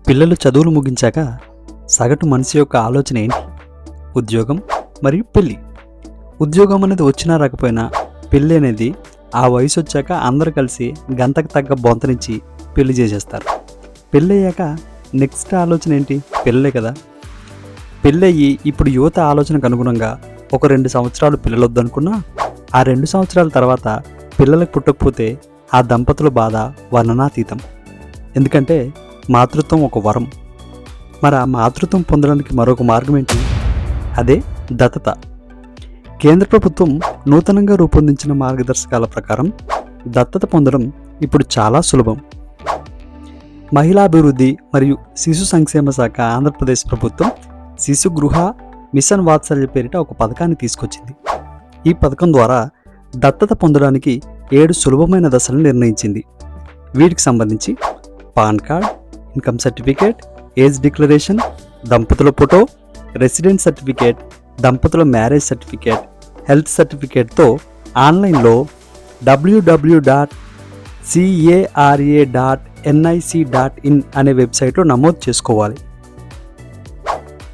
పిల్లలు చదువులు ముగించాక సగటు మనిషి యొక్క ఆలోచన ఏంటి? ఉద్యోగం మరియు పెళ్ళి. ఉద్యోగం అనేది వచ్చినా రాకపోయినా పెళ్ళి అనేది ఆ వయసు వచ్చాక అందరూ కలిసి గంటకు తగ్గ బొంతనిచ్చి పెళ్లి చేసేస్తారు. పెళ్ళి అయ్యాక నెక్స్ట్ ఆలోచన ఏంటి? పెళ్ళే కదా. పెళ్ళయ్యి ఇప్పుడు యువత ఆలోచనకు అనుగుణంగా ఒక 2 సంవత్సరాలు పిల్లలు వద్దనుకున్నా ఆ 2 సంవత్సరాల తర్వాత పిల్లలకు పుట్టకపోతే ఆ దంపతుల బాధ వర్ణనాతీతం. ఎందుకంటే మాతృత్వం ఒక వరం. మరి ఆ మాతృత్వం పొందడానికి మరొక మార్గం ఏంటి? అదే దత్తత. కేంద్ర ప్రభుత్వం నూతనంగా రూపొందించిన మార్గదర్శకాల ప్రకారం దత్తత పొందడం ఇప్పుడు చాలా సులభం. మహిళాభివృద్ధి మరియు శిశు సంక్షేమ శాఖ ఆంధ్రప్రదేశ్ ప్రభుత్వం శిశు గృహ మిషన్ వాత్సల్య పేరిట ఒక పథకాన్ని తీసుకొచ్చింది. ఈ పథకం ద్వారా దత్తత పొందడానికి 7 సులభమైన దశలను నిర్ణయించింది. వీటికి సంబంధించి pan card, income certificate, age declaration, దంపతుల ఫోటో, రెసిడెంట్ సర్టిఫికేట్, దంపతుల మ్యారేజ్ సర్టిఫికేట్, హెల్త్ సర్టిఫికేట్తో ఆన్లైన్లో www.cara.nic.in అనే వెబ్సైట్లో నమోదు చేసుకోవాలి.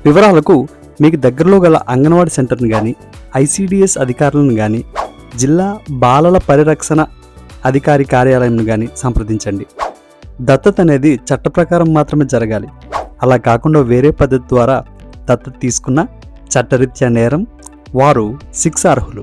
వివరాలకు మీకు దగ్గరలో గల అంగన్వాడీ సెంటర్ని కానీ, ICDS అధికారులను కానీ, జిల్లా బాలల పరిరక్షణ అధికారి కార్యాలయంను కానీ సంప్రదించండి. దత్తత అనేది చట్ట ప్రకారం మాత్రమే జరగాలి. అలా కాకుండా వేరే పద్ధతి ద్వారా దత్తత తీసుకున్న చట్టరీత్యా నేరం, వారు శిక్షార్హులు.